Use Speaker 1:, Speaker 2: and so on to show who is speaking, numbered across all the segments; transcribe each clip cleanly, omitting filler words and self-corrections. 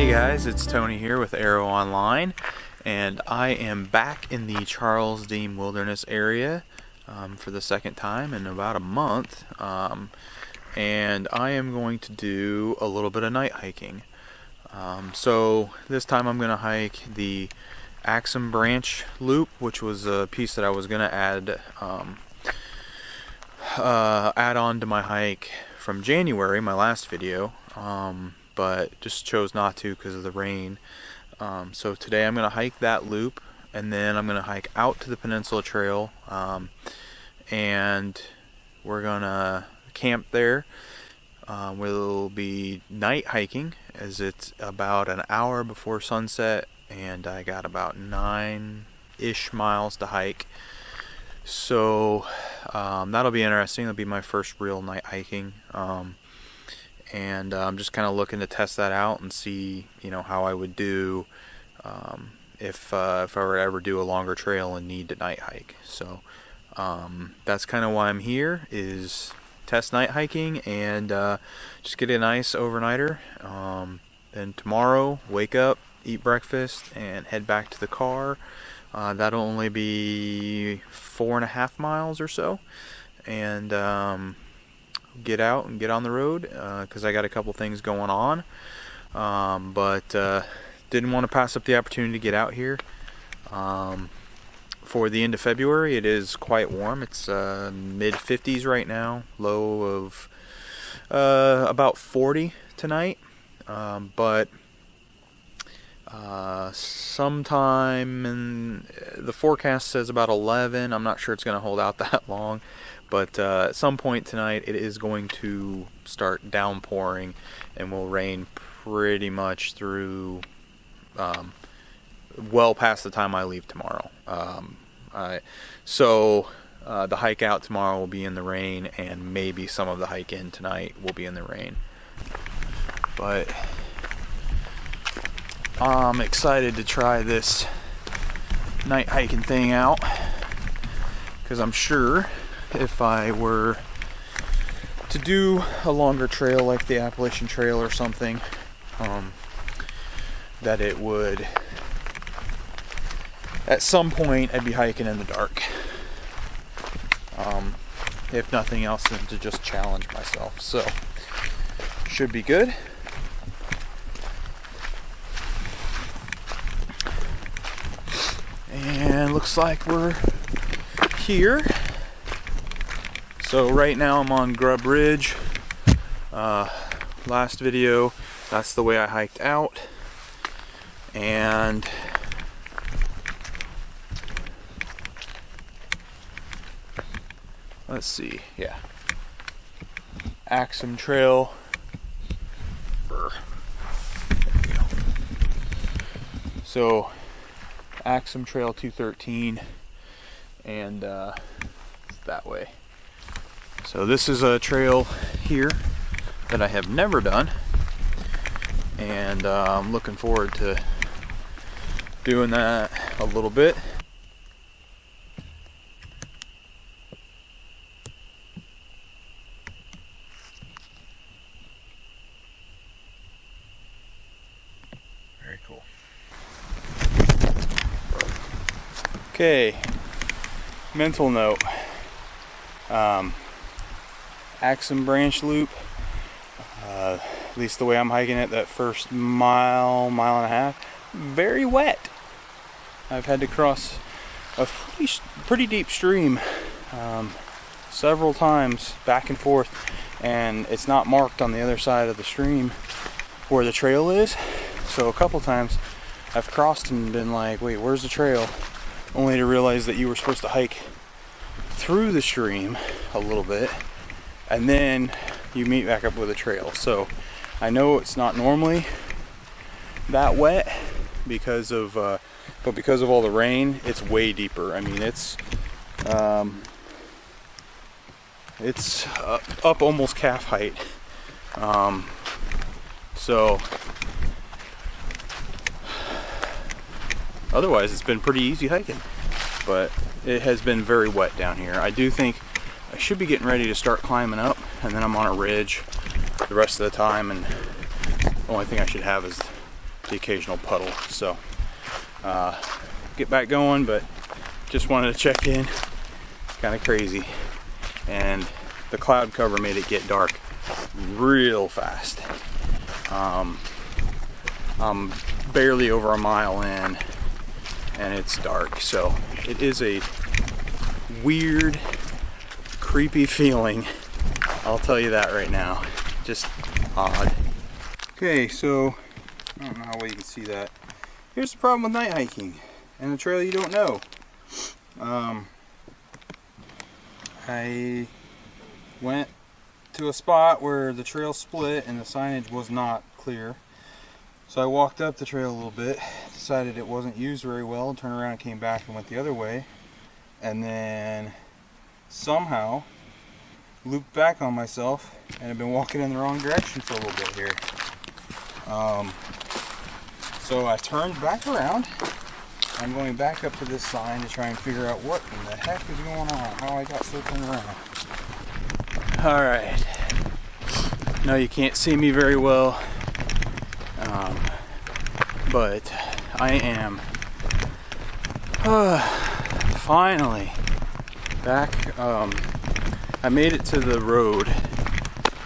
Speaker 1: Hey guys, it's Tony here with ARO-Online, and I am back in the Charles Deem Wilderness Area for the second time in about a month, and I am going to do a little bit of night hiking. So this time I'm going to hike the Axsom branch loop, which was a piece that I was going to add on to my hike from January, my last video, but just chose not to because of the rain. So today I'm going to hike that loop, and then I'm going to hike out to the Peninsula Trail, and we're going to camp there. We'll be night hiking as it's about an hour before sunset, and I got about 9-ish miles to hike. So that'll be interesting. That'll be my first real night hiking. And I'm just kind of looking to test that out and see, how I would do if I were to ever do a longer trail and need to night hike. So that's kind of why I'm here, is test night hiking and just get a nice overnighter. Then tomorrow, wake up, eat breakfast, and head back to the car. That'll only be 4.5 miles or so, and get out and get on the road because I got a couple things going on, but didn't want to pass up the opportunity to get out here. For the end of February, it is quite warm. It's mid-50s right now, low of about 40 tonight, but sometime in the forecast says about 11. I'm not sure it's going to hold out that long, but at some point tonight it is going to start downpouring and will rain pretty much through well past the time I leave tomorrow. So the hike out tomorrow will be in the rain, and maybe some of the hike in tonight will be in the rain. But I'm excited to try this night hiking thing out, because I'm sure if I were to do a longer trail like the Appalachian Trail or something, that it would, at some point, I'd be hiking in the dark. If nothing else than to just challenge myself. So, should be good. And looks like we're here. So right now I'm on Grub Ridge. Last video, that's the way I hiked out. And let's see, yeah. Axsom Trail. There we go. So Axsom Trail 213, and it's that way. So this is a trail here that I have never done, and I'm looking forward to doing that a little bit. Very cool. Okay, mental note. Axsom branch loop, at least the way I'm hiking it, that first mile and a half, very wet. I've had to cross a pretty deep stream several times back and forth, and it's not marked on the other side of the stream where the trail is. So a couple times I've crossed and been like, wait, where's the trail? Only to realize that you were supposed to hike through the stream a little bit, and then you meet back up with a trail. So I know it's not normally that wet because of but because of all the rain, it's way deeper. I mean, it's up almost calf height. So otherwise it's been pretty easy hiking, but it has been very wet down here. I do think I should be getting ready to start climbing up, and then I'm on a ridge the rest of the time, and the only thing I should have is the occasional puddle. So get back going, but just wanted to check in. Kind of crazy, and the cloud cover made it get dark real fast. I'm barely over a mile in and it's dark, so it is a weird, creepy feeling, I'll tell you that right now. Just odd. Okay, so I don't know how well you can see that. Here's the problem with night hiking and a trail you don't know. I went to a spot where the trail split and the signage was not clear. So I walked up the trail a little bit, decided it wasn't used very well, and turned around and came back and went the other way. And then somehow looped back on myself and have been walking in the wrong direction for a little bit here. So I turned back around. I'm going back up to this sign to try and figure out what in the heck is going on, how I got so turned around. Alright. No, you can't see me very well. But I am finally back. I made it to the road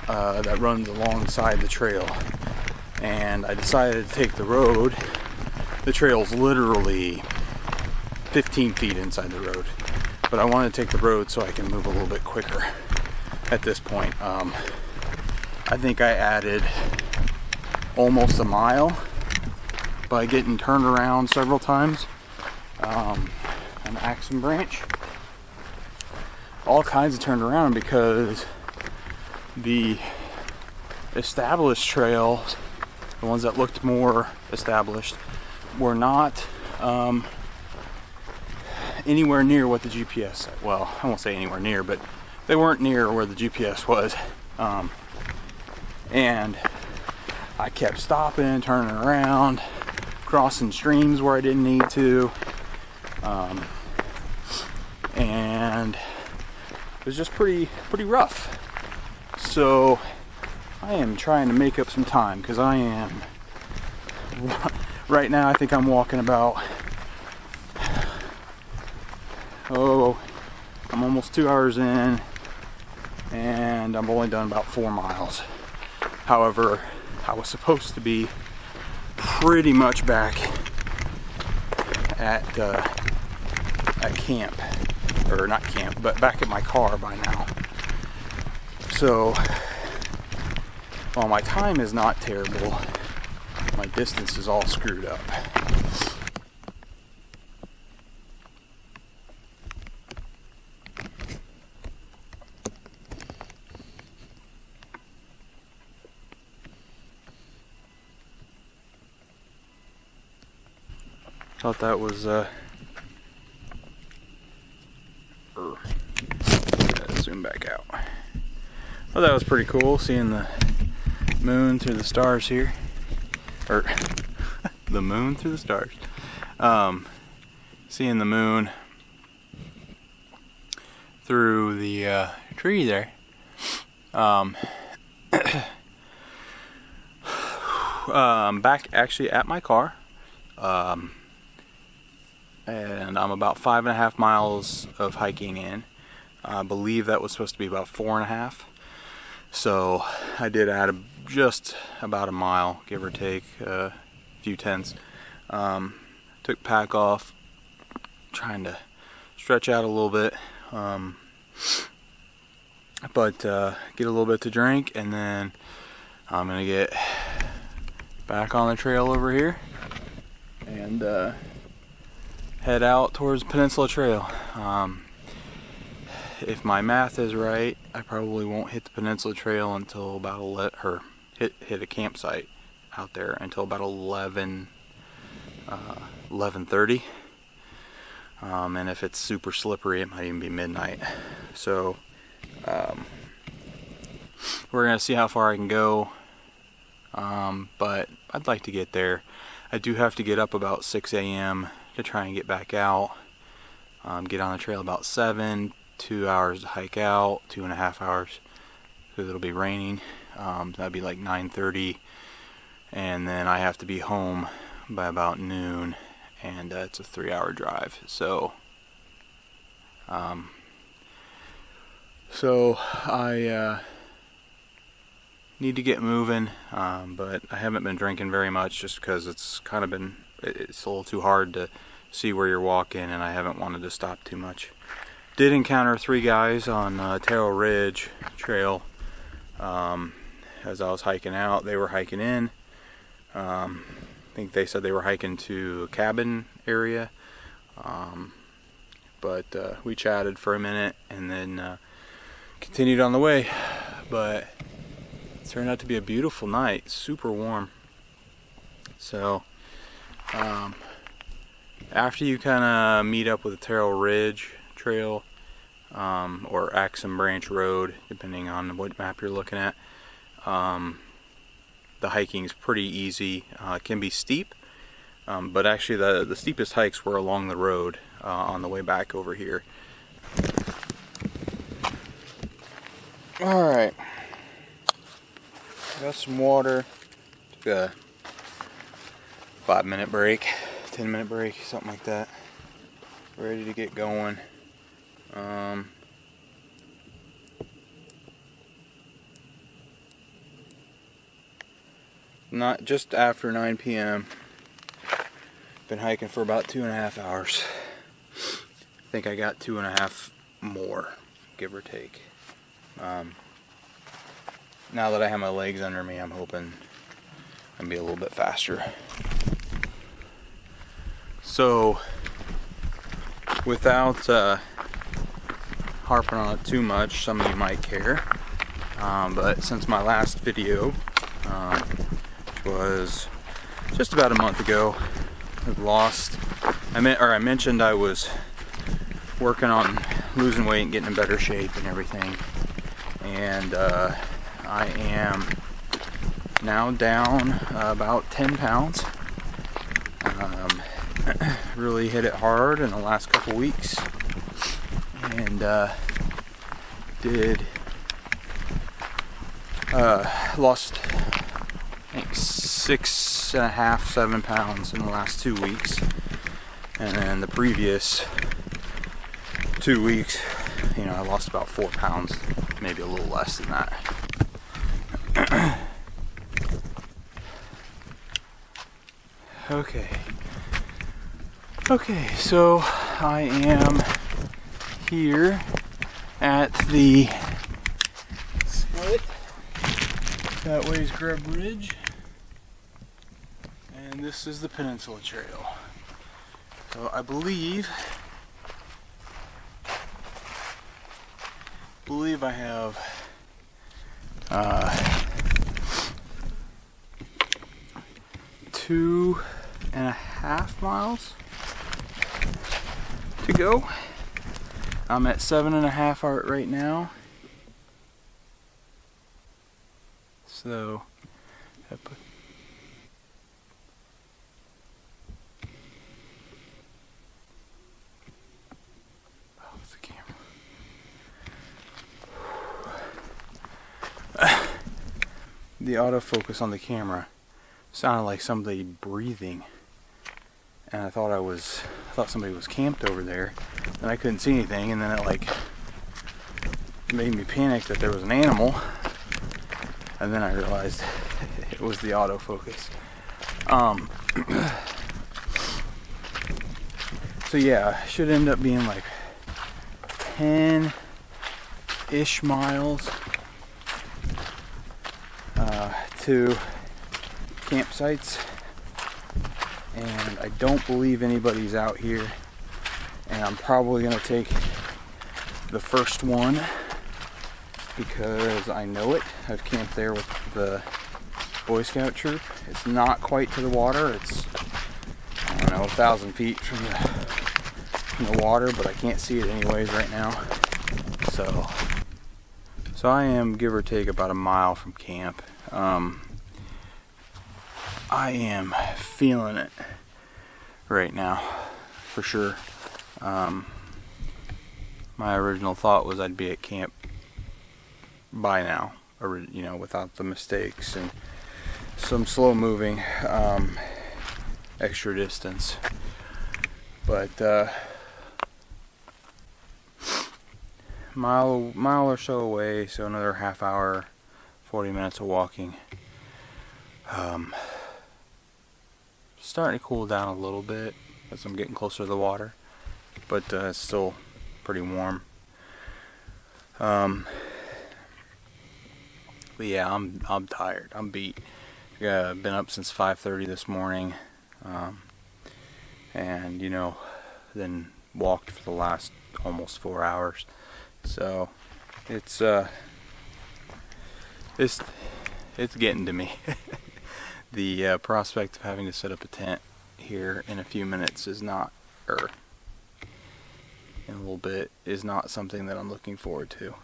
Speaker 1: that runs alongside the trail, and I decided to take the road. The trail's literally 15 feet inside the road, but I want to take the road so I can move a little bit quicker at this point. I think I added almost a mile by getting turned around several times on the Axsom branch. All kinds of turned around because the established trails, the ones that looked more established, were not anywhere near what the GPS said. Well, I won't say anywhere near, but they weren't near where the GPS was. And I kept stopping, turning around, crossing streams where I didn't need to, and it was just pretty rough. So I am trying to make up some time, because I am right now, I think I'm walking about, I'm almost 2 hours in, and I've only done about 4 miles. However, I was supposed to be pretty much back at camp, or not camp, but back at my car by now. So, while my time is not terrible, my distance is all screwed up. Thought that was zoom back out. Well, that was pretty cool, seeing the moon through the stars here, or the moon through the stars. Seeing the moon through the tree there. Back actually at my car. And I'm about 5.5 miles of hiking in. I believe that was supposed to be about 4.5. So I did add just about a mile, give or take a few tenths. Took pack off, trying to stretch out a little bit, but get a little bit to drink, and then I'm gonna get back on the trail over here and head out towards Peninsula Trail. If my math is right, I probably won't hit the Peninsula Trail until about hit a campsite out there until about 11:30. And if it's super slippery, it might even be midnight. So we're gonna see how far I can go. But I'd like to get there. I do have to get up about 6 a.m. to try and get back out. Get on the trail about 7, 2 hours to hike out, 2.5 hours, because it'll be raining. That'd be like 9:30, and then I have to be home by about noon, and it's a 3-hour drive. So I need to get moving, but I haven't been drinking very much just because it's a little too hard to see where you're walking, and I haven't wanted to stop too much. Did encounter 3 guys on Taro Ridge Trail as I was hiking out. They were hiking in. I think they said they were hiking to a cabin area, but we chatted for a minute and then continued on the way. But it turned out to be a beautiful night, super warm. So after you kind of meet up with the Taro Ridge Trail or Axsom Branch Road, depending on what map you're looking at, the hiking is pretty easy. It can be steep, but actually the steepest hikes were along the road on the way back over here. Alright, got some water, took a 5-minute break, 10-minute break, something like that. Ready to get going. Not just after 9 p.m. Been hiking for about 2.5 hours. I think I got 2.5 more, give or take. Now that I have my legs under me, I'm hoping I can be a little bit faster. So, without harping on it too much, some of you might care, but since my last video, which was just about a month ago, I mentioned I was working on losing weight and getting in better shape and everything, and I am now down about 10 pounds. Really hit it hard in the last couple weeks, and lost I think 6.5, 7 pounds in the last 2 weeks, and then the previous 2 weeks, I lost about 4 pounds, maybe a little less than that. Okay, so I am here at the split that way's Grub Ridge, and this is the Peninsula Trail. So I believe I have 2.5 miles to go. I'm at 7.5 right now. So oh, it's the camera. The autofocus on the camera sounded like somebody breathing, and I thought somebody was camped over there, and I couldn't see anything, and then it made me panic that there was an animal, and then I realized it was the autofocus. So yeah, should end up being like 10-ish miles to campsites, and I don't believe anybody's out here, and I'm probably going to take the first one because I know it. I've camped there with the Boy Scout troop. It's not quite to the water. It's, 1,000 feet from the water, but I can't see it anyways right now. So I am, give or take, about a mile from camp. I am feeling it right now, for sure. My original thought was I'd be at camp by now, without the mistakes and some slow moving extra distance, but mile or so away, so another half hour, 40 minutes of walking. Starting to cool down a little bit as I'm getting closer to the water, but it's still pretty warm. But yeah, I'm tired. I'm beat. Been up since 5:30 this morning, and then walked for the last almost 4 hours. So it's getting to me. The prospect of having to set up a tent here in a few minutes is not, or in a little bit, is not something that I'm looking forward to.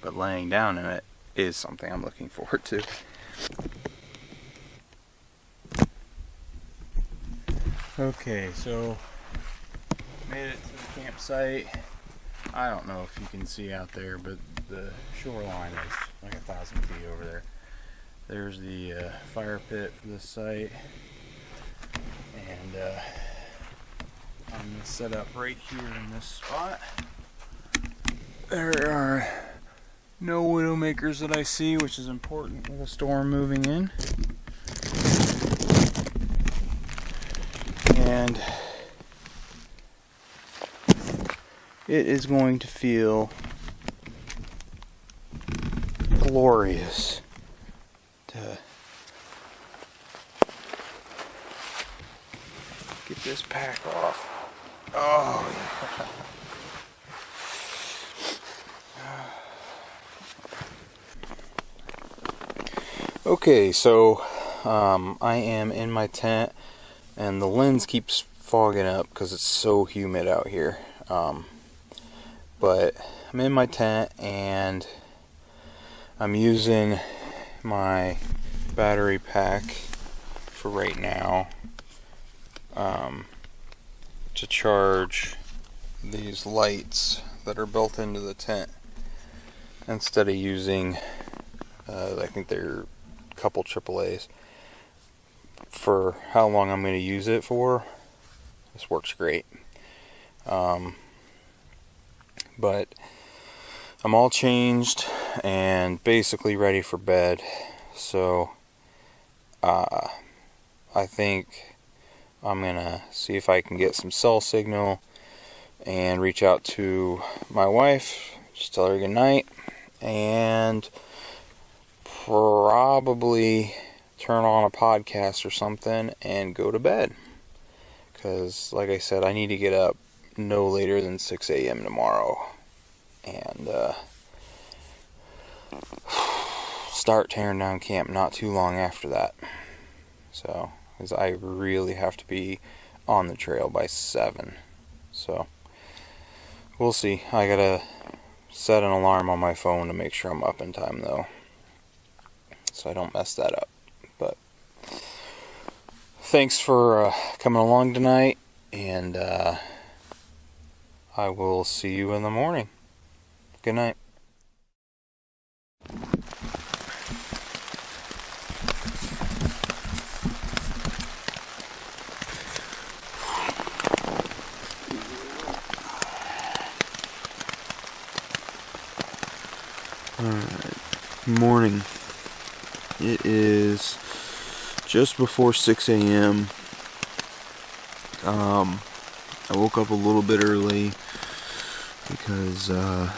Speaker 1: But laying down in it is something I'm looking forward to. Okay, so made it to the campsite. I don't know if you can see out there, but the shoreline is like 1,000 feet over there. There's the fire pit for this site, and I'm gonna set up right here in this spot. There are no widowmakers that I see, which is important with a storm moving in. And it is going to feel glorious to get this pack off. Oh, yeah. Okay, so I am in my tent, and the lens keeps fogging up because it's so humid out here. But I'm in my tent, and I'm using my battery pack for right now to charge these lights that are built into the tent, instead of using I think they're a couple AAAs. For how long I'm going to use it for, this works great. But I'm all changed and basically ready for bed, so I think I'm gonna see if I can get some cell signal and reach out to my wife, just tell her good night, and probably turn on a podcast or something and go to bed, because like I said, I need to get up no later than 6 a.m. tomorrow and start tearing down camp not too long after that. So, because I really have to be on the trail by 7. So, we'll see. I gotta set an alarm on my phone to make sure I'm up in time, though, so I don't mess that up. But thanks for coming along tonight, and I will see you in the morning. Good night. Morning. It is just before 6 a.m. I woke up a little bit early because I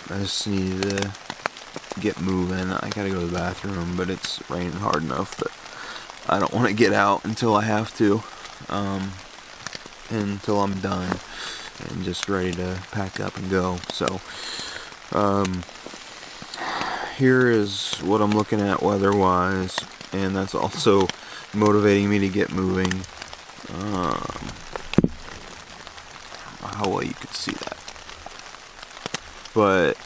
Speaker 1: just needed to get moving. I gotta go to the bathroom, but it's raining hard enough that I don't want to get out until I have to, until I'm done and just ready to pack up and go. So here is what I'm looking at weather-wise, and that's also motivating me to get moving. How well you could see that, but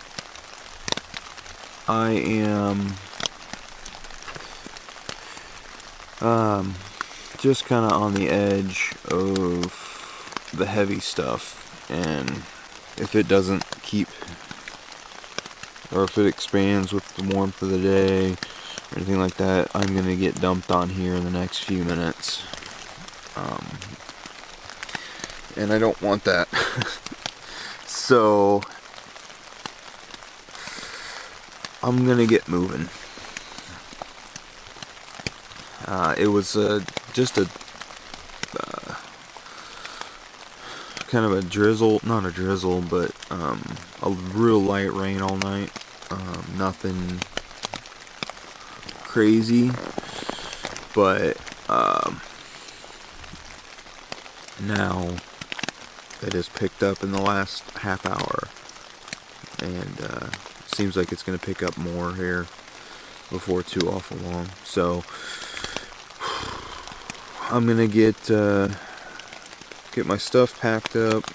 Speaker 1: I am just kind of on the edge of the heavy stuff, and if it doesn't keep
Speaker 2: or if it expands with the warmth of the day or anything like that, I'm going to get dumped on here in the next few minutes. And I don't want that. So I'm going to get moving. It was just a kind of a drizzle, not a drizzle, but a real light rain all night. Nothing crazy, but now it has picked up in the last half hour, and seems like it's going to pick up more here before too awful long. So I'm gonna get my stuff packed up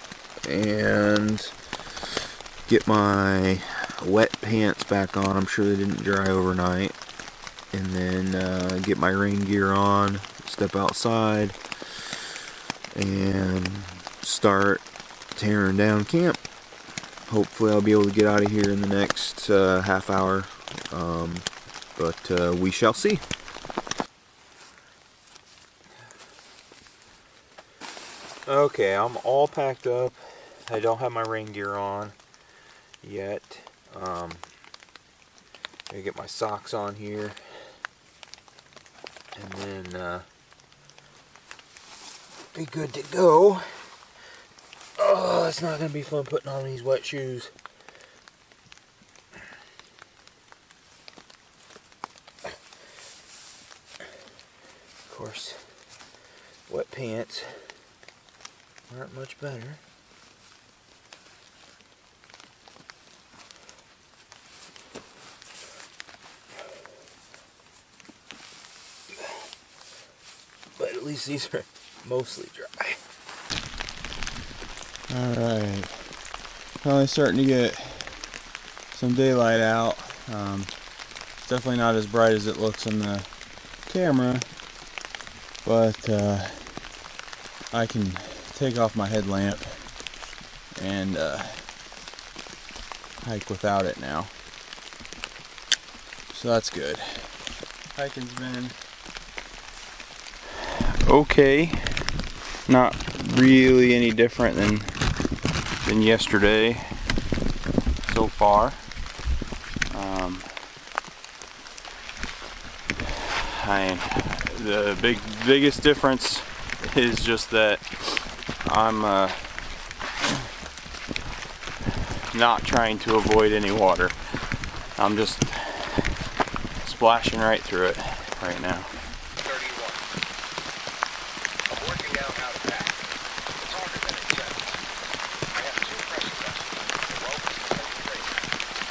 Speaker 2: and get my wet pants back on. I'm sure they didn't dry overnight. And then get my rain gear on, step outside, and start tearing down camp. Hopefully I'll be able to get out of here in the next half hour, but we shall see. Okay, I'm all packed up. I don't have my rain gear on yet. Gonna get my socks on here, and then be good to go. Oh, it's not gonna be fun putting on these wet shoes. Of course, wet pants aren't much better. But at least these are mostly dry. Alright, finally starting to get some daylight out. It's definitely not as bright as it looks on the camera, but I can take off my headlamp and hike without it now. So that's good. Hiking's been okay. Not really any different than yesterday so far. The biggest difference is just that I'm not trying to avoid any water. I'm just splashing right through it right now.
Speaker 3: 31. I'm working out how to pack. It's harder than it says. I have two pressure vessels, the ropes and the trailer.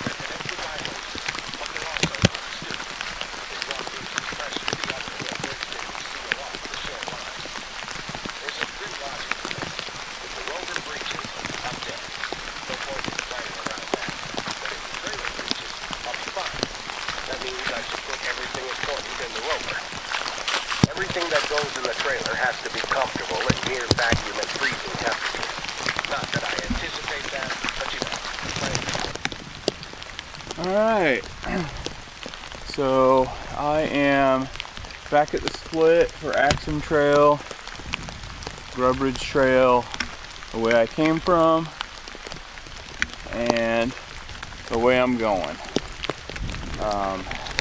Speaker 3: They're connected by hose, but they're also understood. As one loses pressure, the other will break and seal off the short line. There's a good logic to this. If the rover breaches, I'm dead. No point in fighting around that. But if the trailer breaches, I'll be fine. That means I should put everything important in the rover. Everything that goes in the trailer has to be comfortable at near vacuum and freezing temperature. Not that I anticipate that, but you know.
Speaker 1: Alright, so I am back at the split for Axsom Trail, Grub Ridge Trail, the way I came from, and the way I'm going.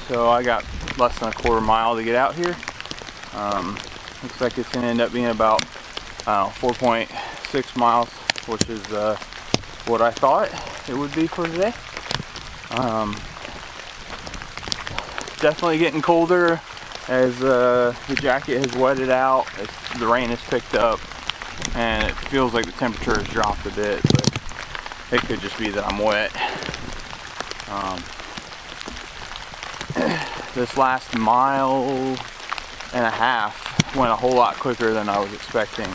Speaker 1: So I got less than a quarter mile to get out here. Looks like it's going to end up being about 4.6 miles, which is what I thought it would be for today. Definitely getting colder as the jacket has wetted out, as the rain has picked up, and it feels like the temperature has dropped a bit, but it could just be that I'm wet. This last mile and a half went a whole lot quicker than I was expecting.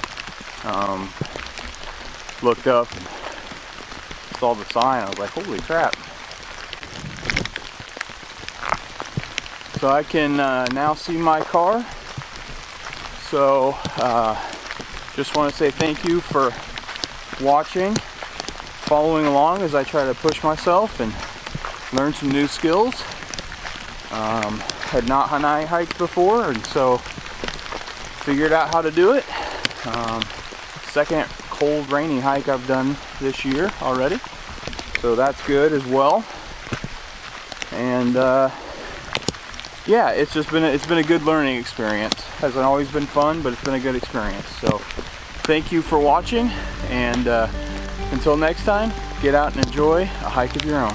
Speaker 1: Looked up and saw the sign. I was like, holy crap. So I can now see my car. So just want to say thank you for watching, following along as I try to push myself and
Speaker 2: learned some new skills. Had not night hiked before, and so figured out how to do it. Second cold, rainy hike I've done this year already, so that's good as well. And yeah, it's been a good learning experience. Hasn't always been fun, but it's been a good experience. So thank you for watching, and until next time, get out and enjoy a hike of your own.